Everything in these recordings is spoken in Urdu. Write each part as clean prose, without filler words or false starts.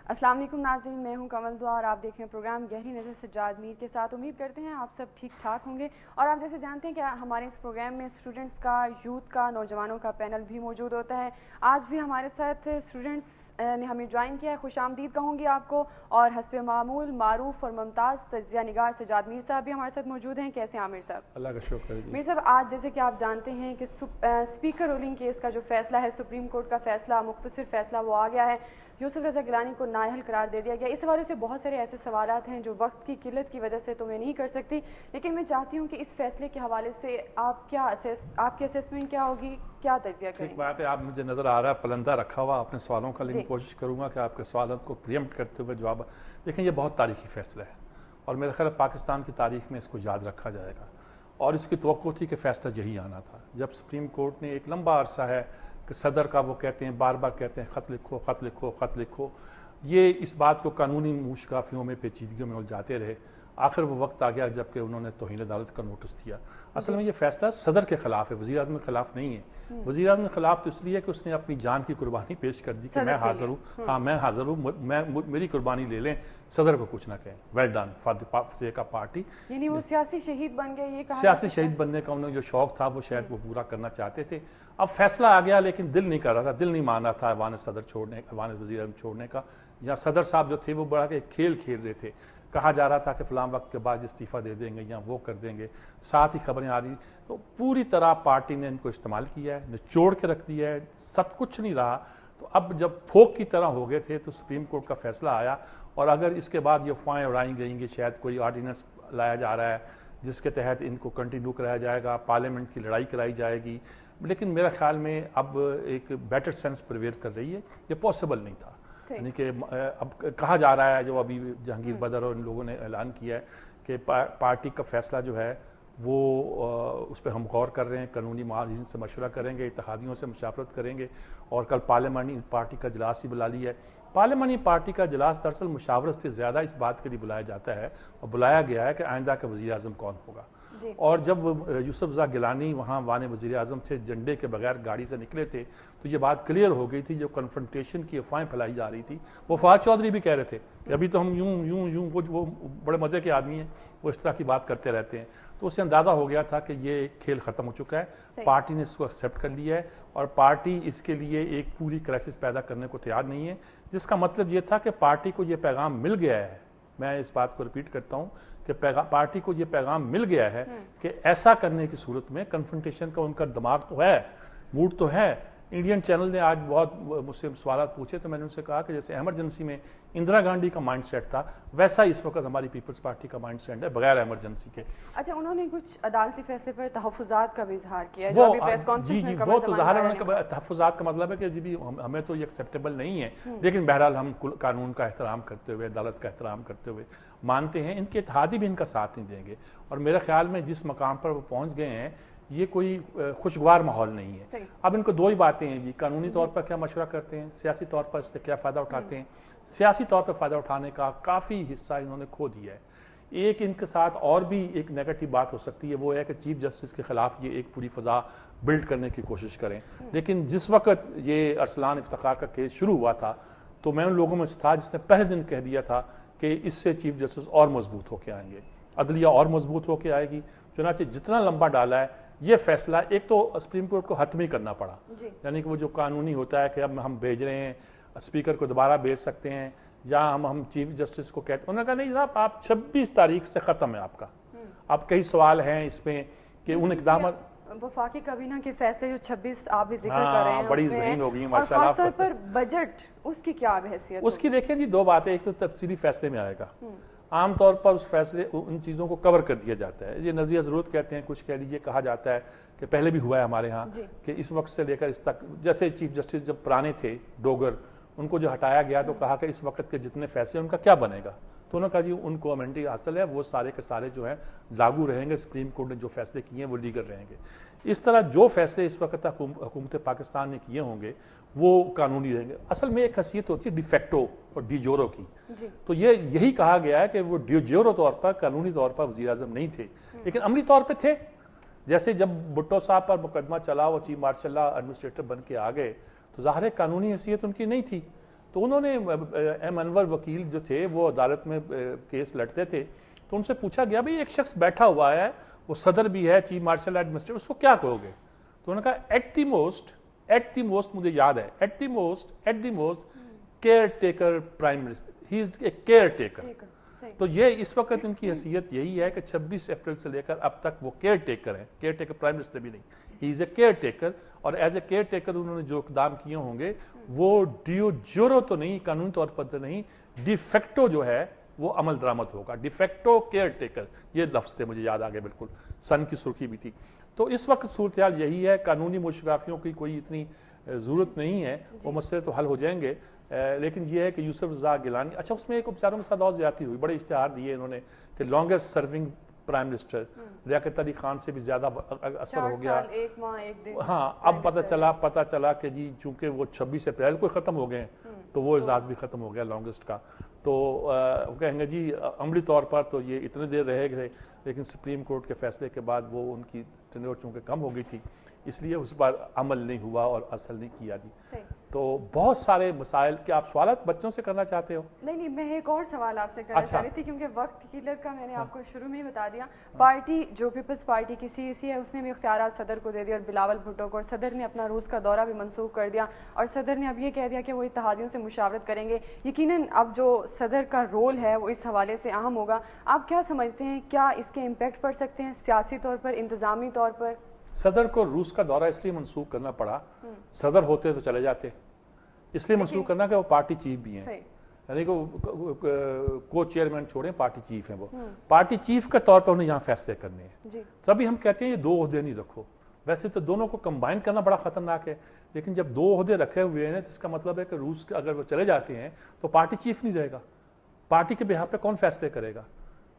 السلام علیکم ناظرین، میں ہوں کمل دعا اور آپ دیکھ رہے ہیں پروگرام گہری نظر سجاد میر کے ساتھ۔ امید کرتے ہیں آپ سب ٹھیک ٹھاک ہوں گے، اور آپ جیسے جانتے ہیں کہ ہمارے اس پروگرام میں اسٹوڈنٹس کا، یوتھ کا، نوجوانوں کا پینل بھی موجود ہوتا ہے۔ آج بھی ہمارے ساتھ اسٹوڈنٹس نے ہمیں جوائن کیا ہے۔ خوش آمدید کہوں گی آپ کو، اور حسب معمول معروف اور ممتاز تجزیہ نگار سجاد میر صاحب بھی ہمارے ساتھ موجود ہیں۔ کیسے ہیں عامر صاحب؟ اللہ کا شکر ہے۔ میر صاحب، آج جیسے کہ آپ جانتے ہیں کہ اسپیکر رولنگ کیس کا جو فیصلہ ہے، سپریم کورٹ کا فیصلہ، مختصر فیصلہ وہ آ گیا ہے۔ یوسف رضا گیلانی کو نااہل قرار دے دیا گیا۔ اس حوالے سے بہت سارے ایسے سوالات ہیں جو وقت کی قلت کی وجہ سے تو میں نہیں کر سکتی، لیکن میں چاہتی ہوں کہ اس فیصلے کے حوالے سے آپ کی اسیسمنٹ کیا ہوگی، کیا تجزیہ کریں گے؟ ٹھیک بات ہے، آپ مجھے نظر آ رہا ہے پلندہ رکھا ہوا اپنے سوالوں کا، لیکن کوشش کروں گا کہ آپ کے سوالات کو پریمپٹ کرتے ہوئے جواب۔ دیکھیں، یہ بہت تاریخی فیصلہ ہے، اور میرا خیال ہے پاکستان کی تاریخ میں اس کو یاد رکھا جائے گا، اور اس کی توقع تھی کہ فیصلہ یہی آنا تھا۔ جب سپریم کورٹ نے ایک لمبا عرصہ ہے کہ صدر کا وہ کہتے ہیں، بار بار کہتے ہیں خط لکھو خط لکھو خط لکھو، یہ اس بات کو قانونی موشگافیوں میں پیچیدگیوں میں الجھاتے رہے۔ آخر وہ وقت آ گیا جبکہ انہوں نے توہین عدالت کا نوٹس دیا۔ اصل میں یہ فیصلہ صدر کے خلاف ہے، وزیر اعظم کے خلاف نہیں ہے۔ وزیر اعظم کے خلاف تو اس لیے کہ اس نے اپنی جان کی قربانی پیش کر دی کہ میں حاضر ہوں، ہاں میں حاضر ہوں، میری قربانی لے لیں، صدر کو کچھ نہ کہیں، well done for the sake of party. یعنی وہ سیاسی شہید بن گئے، یہ کہا سیاسی شہید بننے کا انہیں جو شوق تھا وہ شاید وہ پورا کرنا چاہتے تھے۔ اب فیصلہ آ گیا، لیکن دل نہیں کر رہا تھا، دل نہیں مان رہا تھا ایوان صدر چھوڑنے، ایوان وزیر اعظم چھوڑنے کا، یا صدر صاحب جو تھے وہ بڑا کہ کھیل کھیل رہے تھے۔ کہا جا رہا تھا کہ فلاں وقت کے بعد استعفیٰ دے دیں گے یا وہ کر دیں گے، ساتھ ہی خبریں آ رہی، تو پوری طرح پارٹی نے ان کو استعمال کیا ہے، نچوڑ کے رکھ دیا ہے، سب کچھ نہیں رہا۔ تو اب جب پھوک کی طرح ہو گئے تھے تو سپریم کورٹ کا فیصلہ آیا، اور اگر اس کے بعد یہ افواہیں اڑائی گئیں گے شاید کوئی آرڈیننس لایا جا رہا ہے جس کے تحت ان کو کنٹینیو کرایا جائے گا، پارلیمنٹ کی لڑائی کرائی جائے گی، لیکن میرا خیال میں اب ایک بیٹر سینس پریویل کر رہی ہے، یہ پاسبل نہیں تھا۔ یعنی کہ اب کہا جا رہا ہے، جو ابھی جہانگیر بدر اور ان لوگوں نے اعلان کیا ہے کہ پارٹی کا فیصلہ جو ہے وہ اس پہ ہم غور کر رہے ہیں، قانونی معاہدین سے مشورہ کریں گے، اتحادیوں سے مشاورت کریں گے، اور کل پارلیمانی پارٹی کا اجلاس ہی بلا لیا ہے۔ پارلیمانی پارٹی کا اجلاس دراصل مشاورت سے زیادہ اس بات کے لیے بلایا جاتا ہے اور بلایا گیا ہے کہ آئندہ کا وزیر اعظم کون ہوگا۔ اور جب یوسف رضا گیلانی وہاں وان وزیر اعظم سے جھنڈے کے بغیر گاڑی سے نکلے تھے تو یہ بات کلیئر ہو گئی تھی، جو کنفرنٹیشن کی افواہیں پھیلائی جا رہی تھی، وہ فواد چودھری بھی کہہ رہے تھے کہ ابھی تو ہم یوں یوں یوں، وہ بڑے مزے کے آدمی ہیں، وہ اس طرح کی بات کرتے رہتے ہیں، تو اس سے اندازہ ہو گیا تھا کہ یہ کھیل ختم ہو چکا ہے، پارٹی نے اس کو ایکسیپٹ کر لیا ہے، اور پارٹی اس کے لیے ایک پوری کرائسس پیدا کرنے کو تیار نہیں ہے، جس کا مطلب یہ تھا کہ پارٹی کو یہ پیغام مل گیا ہے، میں اس بات کو ریپیٹ کرتا ہوں کہ پارٹی کو یہ پیغام مل گیا ہے کہ ایسا کرنے کی صورت میں کنفرنٹیشن کا ان کا دماغ تو ہے، موڈ تو ہے۔ انڈین چینل نے آج بہت مجھ سے سوالات پوچھے تو میں نے ان سے کہا کہ جیسے ایمرجنسی میں اندرا گاندھی کا مائنڈ سیٹ تھا، ویسا اس وقت ہماری پیپلز پارٹی کا مائنڈ سیٹ ہے بغیر ایمرجنسی کے۔ اچھا، انہوں نے کچھ عدالتی فیصلے پر تحفظات کا بھی اظہار کیا ہے، وہ وہ تو ظاہر ہے، تحفظات کا مطلب ہے کہ جی ہمیں تو یہ ایکسیپٹیبل نہیں ہے، لیکن بہرحال ہم قانون کا احترام کرتے ہوئے، عدالت کا احترام کرتے ہوئے مانتے ہیں، ان کے اتحادی بھی ان کا ساتھ نہیں دیں گے، اور میرے خیال میں جس مقام پر وہ پہنچ گئے ہیں یہ کوئی خوشگوار ماحول نہیں ہے۔ اب ان کو دو ہی باتیں ہیں جی، قانونی طور پر کیا مشورہ کرتے ہیں، سیاسی طور پر اس سے کیا فائدہ اٹھاتے ہیں۔ سیاسی طور پر فائدہ اٹھانے کا کافی حصہ انہوں نے کھو دیا ہے۔ ایک ان کے ساتھ اور بھی ایک نیگیٹو بات ہو سکتی ہے، وہ ہے کہ چیف جسٹس کے خلاف یہ ایک پوری فضا بلڈ کرنے کی کوشش کریں، لیکن جس وقت یہ ارسلان افتخار کا کیس شروع ہوا تھا تو میں ان لوگوں میں سے تھا جس نے پہلے دن کہہ دیا تھا کہ اس سے چیف جسٹس اور مضبوط ہو کے آئیں گے، عدلیہ اور مضبوط ہو کے آئے گی۔ چنانچہ جتنا لمبا ڈالا ہے یہ فیصلہ، ایک تو سپریم کورٹ کو حتمی کرنا پڑا، یعنی کہ وہ جو قانونی ہوتا ہے کہ اب ہم بھیج رہے ہیں، اسپیکر کو دوبارہ بھیج سکتے ہیں، یا ہم چیف جسٹس کو کہتے ہیں، انہوں نے کہا نہیں صاحب آپ 26 تاریخ سے ختم ہے آپ کا۔ اب کئی سوال ہیں اس میں کہ ان اقدامات، وفاقی کابینہ کے فیصلے جو 26 آپ بھی ذکر کر رہے ہیں، بڑی ذہین ہو گئی ہیں اور ماشاءاللہ۔ خاص طور پر بجٹ، اس کی کیا حیثیت؟ اس کی دیکھیں جی دو باتیں، ایک تو تفصیلی فیصلے میں آئے گا، عام طور پر اس فیصلے ان چیزوں کو کور کر دیا جاتا ہے، یہ نظریہ ضرورت کہتے ہیں، کچھ کہہ لیجیے، کہا جاتا ہے کہ پہلے بھی ہوا ہے ہمارے ہاں کہ اس وقت سے لے کر اس تک، جیسے چیف جسٹس جب پرانے تھے ڈوگر، ان کو جو ہٹایا گیا تو کہا کہ اس وقت کے جتنے فیصلے ان کا کیا بنے گا، تو انہوں نے کہا جی ان کو امینڈی حاصل ہے، وہ سارے کے سارے جو ہیں لاگو رہیں گے، سپریم کورٹ نے جو فیصلے کیے ہیں وہ لیگل رہیں گے۔ اس طرح جو فیصلے اس وقت حکومت پاکستان نے کیے ہوں گے وہ قانونی رہیں گے۔ اصل میں ایک حیثیت ہوتی ہے ڈی فیکٹو اور ڈی جورو کی، تو یہی کہا گیا ہے کہ وہ ڈی جورو طور پر، قانونی طور پر وزیر اعظم نہیں تھے، لیکن عملی طور پہ تھے۔ جیسے جب بھٹو صاحب پر مقدمہ چلا، وہ چیف مارشل لا ایڈمنسٹریٹر بن کے آ گئے، تو ظاہر ہے قانونی حیثیت ان کی نہیں تھی، تو انہوں نے ایم انور وکیل جو تھے وہ عدالت میں کیس لڑتے تھے، تو ان سے پوچھا گیا بھائی ایک شخص بیٹھا ہوا ہے، وہ صدر بھی ہے، چیف مارشل ایڈمنسٹریٹر، اس کو کیا کہو گے؟ تو انہوں نے کہا ایٹ دی موسٹ مجھے یاد ہے، at the most caretaker prime minister, he is a caretaker. تو یہ اس وقت ان کی حیثیت یہی ہے کہ 26 اپریل سے لے کر اب تک وہ کیئر ٹیکر ہیں، کیئر ٹیکر پرائم منسٹر بھی نہیں، ہی از اے کیئر ٹیکر. اور ایز اے کیئر ٹیکر انہوں نے جو اقدام کیے ہوں گے وہ ڈیو جورو تو نہیں، قانونی طور پر تو نہیں، ڈی فیکٹو جو ہے وہ عمل درآمد ہوگا. ڈی فیکٹو کیئر ٹیکر یہ لفظ تھے، مجھے یاد آ گئے، بالکل سن کی سرخی بھی تھی. تو اس وقت صورتحال یہی ہے، قانونی مشرافیوں کی کوئی اتنی ضرورت نہیں ہے، وہ مسئلے تو حل ہو جائیں گے. لیکن یہ ہے کہ یوسف رضا گیلانی، اچھا اس میں ایک بیچاروں کے ساتھ اور زیادتی ہوئی، بڑے اشتہار دیے انہوں نے کہ longest serving prime minister, Liaquat Ali Khan سے بھی زیادہ اثر ہو گیا. ہاں اب پتہ چلا کہ جی چونکہ وہ 26 اپریل کو ختم ہو گئے ہیں تو وہ اعزاز بھی ختم ہو گیا لانگسٹ کا. تو کہیں گے جی عملی طور پر تو یہ اتنے دیر رہے گئے، لیکن سپریم کورٹ کے فیصلے کے بعد وہ ان کی ٹینیور چونکہ کم ہو گئی تھی، اس لیے اس پر عمل نہیں ہوا اور اصل نہیں کیا. جی تو بہت سارے مسائل. کیا آپ سوالات بچوں سے کرنا چاہتے ہو؟ نہیں، میں ایک اور سوال آپ سے کرنا چاہ رہی تھی کیونکہ وقت کی قلت کا میں نے آپ کو شروع میں ہی بتا دیا. پارٹی جو پیپلز پارٹی کی CEC ہے اس نے بھی اختیارات صدر کو دے دیا اور بلاول بھٹو کو، اور صدر نے اپنا روس کا دورہ بھی منسوخ کر دیا، اور صدر نے اب یہ کہہ دیا کہ وہ اتحادیوں سے مشاورت کریں گے. یقیناً اب جو صدر کا رول ہے وہ اس حوالے سے اہم ہوگا. آپ کیا سمجھتے ہیں، کیا اس کے امپیکٹ پڑ سکتے ہیں سیاسی طور پر، انتظامی طور پر؟ صدر کو روس کا دورہ اس لیے منسوخ کرنا پڑا، صدر ہوتے تو چلے جاتے، اس لیے منسوخ کرنا کہ وہ پارٹی چیف بھی ہیں، یعنی کہ کو چیئرمین چھوڑیں، پارٹی چیف ہیں، وہ پارٹی چیف کے طور پر انہیں یہاں فیصلے کرنے ہیں. تبھی ہم کہتے ہیں یہ 2 عہدے نہیں رکھو. ویسے تو دونوں کو کمبائن کرنا بڑا خطرناک ہے، لیکن جب 2 عہدے رکھے ہوئے ہیں تو اس کا مطلب ہے کہ روس کے اگر وہ چلے جاتے ہیں تو پارٹی چیف نہیں رہے گا. پارٹی کے بہاف پہ کون فیصلے کرے گا؟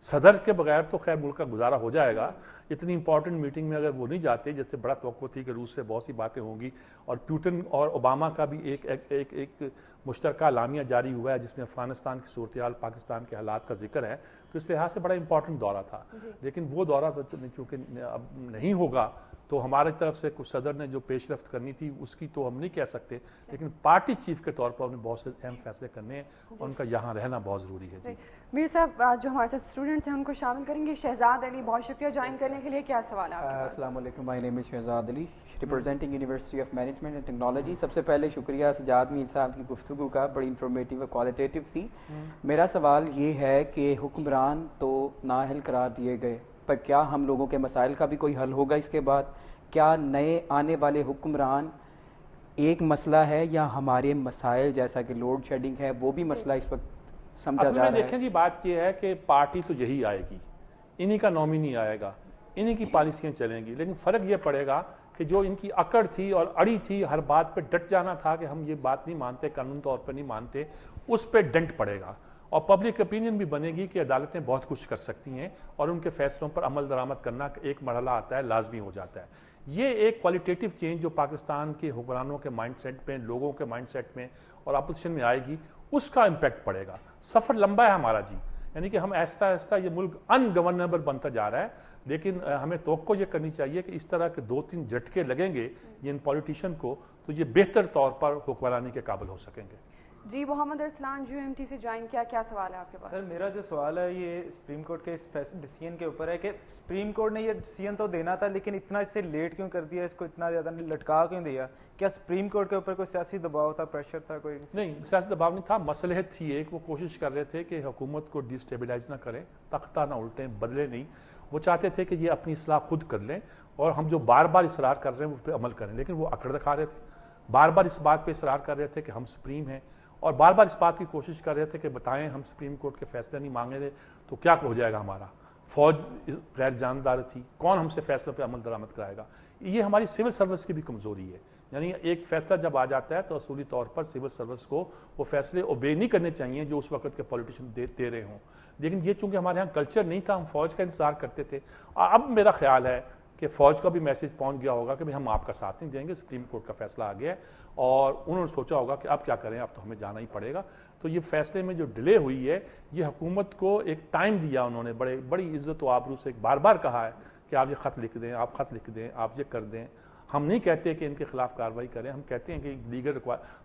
صدر کے بغیر تو خیر ملک کا گزارا ہو جائے گا. اتنی امپورٹنٹ میٹنگ میں اگر وہ نہیں جاتے، جیسے بڑا توقع تھی کہ روس سے بہت سی باتیں ہوں گی، اور پیوٹن اور اوباما کا بھی ایک مشترکہ اعلامیہ جاری ہوا ہے جس میں افغانستان کی صورتحال، پاکستان کے حالات کا ذکر ہے، تو اس لحاظ سے بڑا امپورٹنٹ دورہ تھا. لیکن وہ دورہ چونکہ اب نہیں ہوگا تو ہماری طرف سے کچھ صدر نے جو پیش رفت کرنی تھی اس کی تو ہم نہیں کہہ سکتے، لیکن پارٹی چیف کے طور پر انہیں بہت سے اہم فیصلے کرنے ہیں اور ان کا یہاں رہنا بہت ضروری ہے. جی میر صاحب، جو ہمارے ساتھ اسٹوڈنٹس ہیں ان کو شامل کریں گے. شہزاد علی، بہت شکریہ جوائن کرنے کے لیے. کیا سوال ہے آپ کے پاس؟ السلام علیکم، my name is Shahzad Ali, representing university of management and technology. سب سے پہلے شکریہ سجاد میر صاحب کی گفتگو کا، بڑی انفارمیٹیو اور کوالٹیٹیو تھی. میرا سوال یہ ہے کہ حکمران تو نااہل قرار دیے گئے، پر کیا ہم لوگوں کے مسائل کا بھی کوئی حل ہوگا اس کے بعد؟ کیا نئے آنے والے حکمران ایک مسئلہ ہے یا ہمارے مسائل جیسا کہ لوڈ شیڈنگ ہے وہ بھی مسئلہ اس وقت سمجھا جا رہا ہے؟ دیکھیں جی بات یہ ہے کہ پارٹی تو یہی آئے گی، انہی کا نامینی آئے گا، انہی کی پالیسیاں چلیں گی، لیکن فرق یہ پڑے گا کہ جو ان کی اکڑ تھی اور اڑی تھی، ہر بات پہ ڈٹ جانا تھا کہ ہم یہ بات نہیں مانتے، قانون طور پہ نہیں مانتے، اس پہ ڈنٹ پڑے گا. اور پبلک اپینین بھی بنے گی کہ عدالتیں بہت کچھ کر سکتی ہیں اور ان کے فیصلوں پر عمل درآمد کرنا ایک مرحلہ آتا ہے، لازمی ہو جاتا ہے. یہ ایک کوالٹیٹیو چینج جو پاکستان کے حکمرانوں کے مائنڈ سیٹ میں، لوگوں کے مائنڈ سیٹ میں اور اپوزیشن میں آئے گی، اس کا امپیکٹ پڑے گا. سفر لمبا ہے ہمارا جی، یعنی کہ ہم آہستہ آہستہ یہ ملک ان گورنیبل بنتا جا رہا ہے، لیکن ہمیں توقع یہ کرنی چاہیے کہ اس طرح کے 2-3 جھٹکے لگیں گے ان پولیٹیشین کو تو یہ بہتر طور پر حکمرانی کے قابل ہو سکیں گے. جی محمد ارسلان UMT سے جوائن کیا، کیا سوال ہے آپ کے پاس؟ سر میرا جو سوال ہے یہ سپریم کورٹ کے اس ڈیسیژن کے اوپر ہے کہ سپریم کورٹ نے یہ ڈیسیژن تو دینا تھا لیکن اتنا اس سے لیٹ کیوں کر دیا، اس کو اتنا زیادہ لٹکا کیوں دیا؟ کیا سپریم کورٹ کے اوپر کوئی سیاسی دباؤ تھا، پریشر تھا کوئی؟ نہیں، سیاسی دباؤ نہیں تھا، مصلحت تھی ایک. وہ کوشش کر رہے تھے کہ حکومت کو ڈیسٹیبلائز نہ کریں، تختہ نہ الٹیں، بدلے نہیں. وہ چاہتے تھے کہ یہ اپنی اصلاح خود کر لیں اور ہم جو بار بار اصرار کر رہے ہیں اس پہ عمل کریں، لیکن وہ اکڑ دکھا رہے تھے، بار بار اس بات پہ اصرار کر رہے تھے کہ ہم سپریم ہیں، اور بار بار اس بات کی کوشش کر رہے تھے کہ بتائیں ہم سپریم کورٹ کے فیصلے نہیں مانگے تھے تو کیا ہو جائے گا ہمارا. فوج غیر جاندار تھی، کون ہم سے فیصلوں پہ عمل درآمد کرائے گا. یہ ہماری سول سروس کی بھی کمزوری ہے، یعنی ایک فیصلہ جب آ جاتا ہے تو اصولی طور پر سول سروس کو وہ فیصلے اوبے نہیں کرنے چاہیے جو اس وقت کے پولیٹیشین دے رہے ہوں. لیکن یہ چونکہ ہمارے یہاں کلچر نہیں تھا، ہم فوج کا انتظار کرتے تھے. اب میرا خیال ہے کہ فوج کا بھی میسج پہنچ گیا ہوگا کہ ہم آپ کا ساتھ نہیں دیں گے، سپریم کورٹ کا فیصلہ آ گیا ہے، اور انہوں نے سوچا ہوگا کہ اب کیا کریں، اب تو ہمیں جانا ہی پڑے گا. تو یہ فیصلے میں جو ڈیلے ہوئی ہے، یہ حکومت کو ایک ٹائم دیا انہوں نے، بڑی عزت و آبرو سے بار بار کہا ہے کہ آپ یہ خط لکھ دیں، آپ خط لکھ دیں، آپ یہ کر دیں. ہم نہیں کہتے کہ ان کے خلاف کارروائی کریں، ہم کہتے ہیں کہ لیگل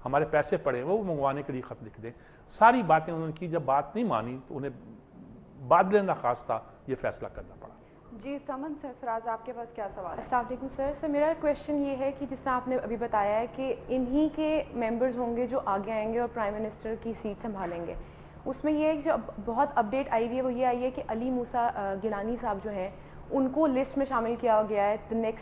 ہمارے پیسے پڑے وہ منگوانے کے لیے خط لکھ دیں. ساری باتیں انہوں نے کی، جب بات نہیں مانی تو انہیں بادل ناخواستہ یہ فیصلہ کرنا پڑا. جی سمن سرفراز، آپ کے پاس کیا سوال ہے؟ السلام علیکم سر. میرا کویشچن یہ ہے کہ جس طرح آپ نے ابھی بتایا ہے کہ انہی کے ممبرز ہوں گے جو آگے آئیں گے اور پرائم منسٹر کی سیٹ سنبھالیں گے. اس میں یہ جو بہت اپڈیٹ آئی ہوئی ہے وہ یہ آئی ہے کہ علی موسیٰ گیلانی صاحب جو ہیں ان کو لسٹ میں شامل کیا گیا ہے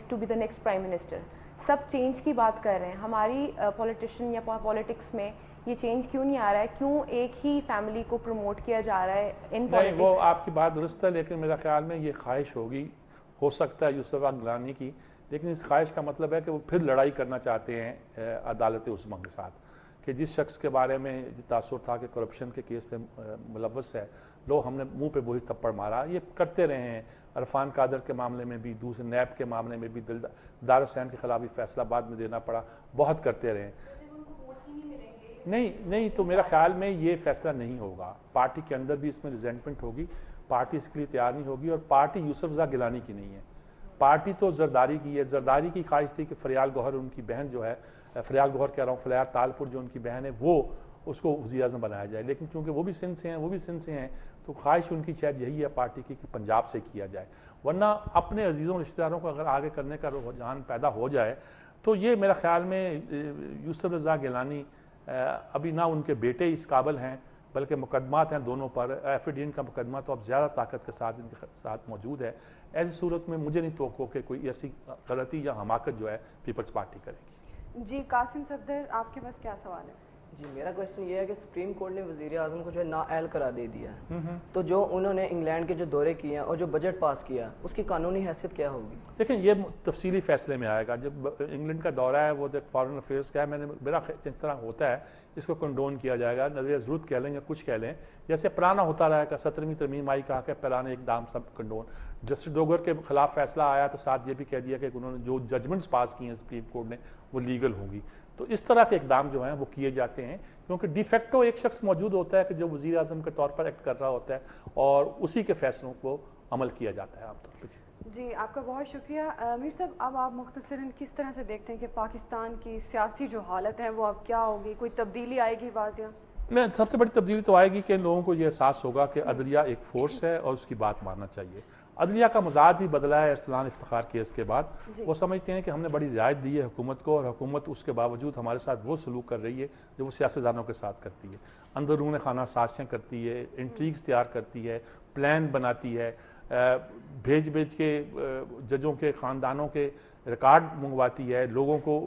to be the next prime minister. سب چینج کی بات کر رہے ہیں. ہماری پولیٹیشین یا پولیٹکس میں یہ چینج کیوں نہیں آ رہا ہے؟ کیوں ایک ہی فیملی کو پروموٹ کیا جا رہا ہے ان نہیں، وہ آپ کی بات درست ہے، لیکن میرا خیال میں یہ خواہش ہوگی، ہو سکتا ہے یوسف گیلانی کی، لیکن اس خواہش کا مطلب ہے کہ وہ پھر لڑائی کرنا چاہتے ہیں عدالت عظمیٰ کے ساتھ، کہ جس شخص کے بارے میں تاثر تھا کہ کرپشن کے کیس پہ ملوث ہے، لو ہم نے منہ پہ وہی تھپڑ مارا. یہ کرتے رہے ہیں. عرفان قادر کے معاملے میں بھی، دوسرے نیب کے معاملے میں بھی، دار حسین کے خلاف بھی فیصلہ بعد میں دینا پڑا، بہت کرتے رہے ہیں. نہیں تو میرا خیال میں یہ فیصلہ نہیں ہوگا. پارٹی کے اندر بھی اس میں ریزنٹمنٹ ہوگی، پارٹی اس کے لیے تیار نہیں ہوگی، اور پارٹی یوسف رضا گیلانی کی نہیں ہے. پارٹی تو زرداری کی ہے. زرداری کی خواہش تھی کہ فریال گوہر ان کی بہن جو ہے، فریال گوہر کہہ رہا ہوں، فلیار تالپور جو ان کی بہن ہے، وہ اس کو وزیر اعظم بنایا جائے. لیکن چونکہ وہ بھی سندھ سے ہیں تو خواہش ان کی شاید یہی ہے پارٹی کی کہ پنجاب سے کیا جائے. ورنہ اپنے عزیزوں رشتہ داروں کو اگر آگے کرنے کا رجحان پیدا ہو جائے تو یہ میرا خیال میں یوسف رضا گیلانی ابھی نہ ان کے بیٹے اس قابل ہیں، بلکہ مقدمات ہیں دونوں پر. ایف اے ڈی این کا مقدمہ تو اب زیادہ طاقت کے ساتھ ان کے ساتھ موجود ہے. ایسی صورت میں مجھے نہیں توقع کہ کوئی ایسی غلطی یا حماقت جو ہے پیپلز پارٹی کرے گی. جی قاسم صفدر، آپ کے پاس کیا سوال ہے؟ جی میرا کویشچن یہ ہے کہ سپریم کورٹ نے وزیر اعظم کو جو ہے نااہل قرار دے دیا ہے، تو جو انہوں نے انگلینڈ کے جو دورے کیے ہیں اور جو بجٹ پاس کیا اس کی قانونی حیثیت کیا ہوگی؟ دیکھیں یہ تفصیلی فیصلے میں آئے گا. جب انگلینڈ کا دورہ ہے وہ فارن افیئرس کا ہے، میرا جس طرح ہوتا ہے اس کو کنڈون کیا جائے گا. نظریہ ضرورت کہہ لیں یا کچھ کہہ لیں، جیسے پرانا ہوتا رہا کہ 17ویں ترمیم آئی کہا کہ پرانے اقدام سب کنڈون. جسٹس ڈوگر کے خلاف فیصلہ آیا تو ساتھ یہ بھی کہہ دیا کہ انہوں نے جو ججمنٹس پاس کی ہیں سپریم کورٹ نے وہ لیگل ہوں گی. تو اس طرح کے اقدام جو ہیں وہ کیے جاتے ہیں، کیونکہ ڈی فیکٹو ایک شخص موجود ہوتا ہے کہ جو وزیر اعظم کے طور پر ایکٹ کر رہا ہوتا ہے اور اسی کے فیصلوں کو عمل کیا جاتا ہے عام طور پہ. جی آپ کا بہت شکریہ. میر صاحب اب آپ مختصراً کس طرح سے دیکھتے ہیں کہ پاکستان کی سیاسی جو حالت ہے وہ اب کیا ہوگی؟ کوئی تبدیلی آئے گی واضح؟ میں سب سے بڑی تبدیلی تو آئے گی کہ لوگوں کو یہ احساس ہوگا کہ عدلیہ ایک فورس ہے اور اس کی بات ماننا چاہیے. عدلیہ کا مزاج بھی بدلا ہے ارسلان افتخار کیس کے بعد. وہ سمجھتے ہیں کہ ہم نے بڑی رعایت دی ہے حکومت کو، اور حکومت اس کے باوجود ہمارے ساتھ وہ سلوک کر رہی ہے جو وہ سیاستدانوں کے ساتھ کرتی ہے. اندرون خانہ سازشیں کرتی ہے، انٹریگز تیار کرتی ہے، پلان بناتی ہے، بھیج کے ججوں کے خاندانوں کے ریکارڈ منگواتی ہے، لوگوں کو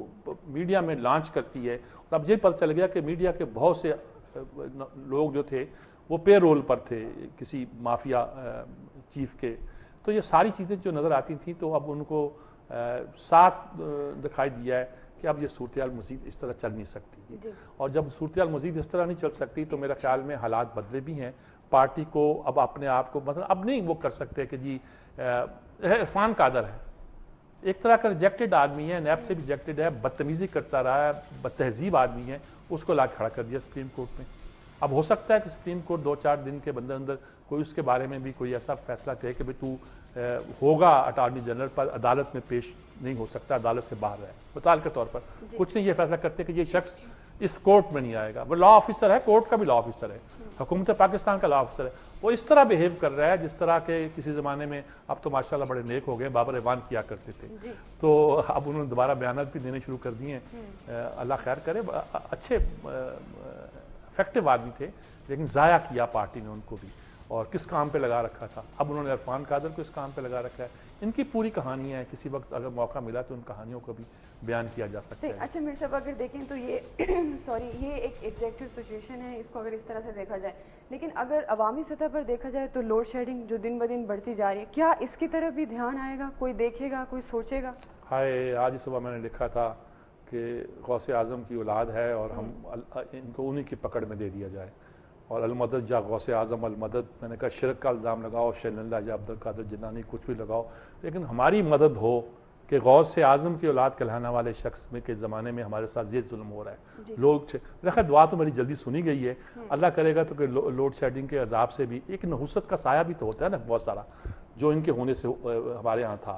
میڈیا میں لانچ کرتی ہے. اور اب یہ پتہ چل گیا کہ میڈیا کے بہت سے لوگ جو تھے وہ پے رول پر تھے کسی مافیا چیف کے. تو یہ ساری چیزیں جو نظر آتی تھیں تو اب ان کو ساتھ دکھائی دیا ہے کہ اب یہ صورتحال مزید اس طرح چل نہیں سکتی. اور جب صورتحال مزید اس طرح نہیں چل سکتی تو میرا خیال میں حالات بدلے بھی ہیں. پارٹی کو اب اپنے آپ کو مطلب اب نہیں وہ کر سکتے کہ جی عرفان قادر ہے ایک طرح کا ریجیکٹڈ آدمی ہے، نیب سے بھی ریجیکٹڈ ہے، بدتمیزی کرتا رہا ہے، بدتہذیب آدمی ہے، اس کو لا کھڑا کر دیا سپریم کورٹ میں. اب ہو سکتا ہے کہ سپریم کورٹ 2-4 دن کے اندر کوئی اس کے بارے میں بھی کوئی ایسا فیصلہ کہے کہ بھئی تو ہوگا اٹارنی جنرل پر عدالت میں پیش نہیں ہو سکتا، عدالت سے باہر ہے. مثال کے طور پر کچھ نہیں یہ فیصلہ کرتے کہ یہ شخص اس کورٹ میں نہیں آئے گا. وہ لا آفیسر ہے، کورٹ کا بھی لا آفیسر ہے، حکومت پاکستان کا لا آفیسر ہے. وہ اس طرح بیہیو کر رہا ہے جس طرح کے کسی زمانے میں، اب تو ماشاءاللہ بڑے نیک ہو گئے، بابر ایوان کیا کرتے تھے. تو اب انہوں نے دوبارہ بیانات بھی دینے شروع کر دیے ہیں. اللہ خیر کرے. اچھے افیکٹو آدمی تھے لیکن ضائع کیا پارٹی نے ان کو بھی، اور کس کام پہ لگا رکھا تھا. اب انہوں نے عرفان قادر کو اس کام پہ لگا رکھا ہے. ان کی پوری کہانی ہے، کسی وقت اگر موقع ملا تو ان کہانیوں کو بھی بیان کیا جا سکتا ہے. اچھا میر صاحب اگر دیکھیں تو یہ یہ ایک ایگزیکٹو سچویشن ہے اس کو اگر اس طرح سے دیکھا جائے، لیکن اگر عوامی سطح پر دیکھا جائے تو لوڈ شیڈنگ جو دن بدن بڑھتی جا رہی ہے، کیا اس کی طرف بھی دھیان آئے گا؟ کوئی دیکھے گا، کوئی سوچے گا؟ آج ہی صبح میں نے لکھا تھا کہ غوث اعظم کی اولاد ہے اور ہم ان کو انہی کی پکڑ میں دے دیا جائے، اور المدد جا غوث اعظم المدد. میں نے کہا شرک کا الزام لگاؤ، شیل اللہ یا عبد القادر جنانی، کچھ بھی لگاؤ، لیکن ہماری مدد ہو کہ غوث اعظم کی اولاد کہلانے والے شخص میں کے زمانے میں ہمارے ساتھ یہ ظلم ہو رہا ہے. لوگ دیکھا دعا تو میری جلدی سنی گئی ہے. اللہ کرے گا تو کہ لوڈ شیڈنگ کے عذاب سے بھی ایک نحوست کا سایہ بھی تو ہوتا ہے نا بہت سارا، جو ان کے ہونے سے ہمارے ہاں تھا.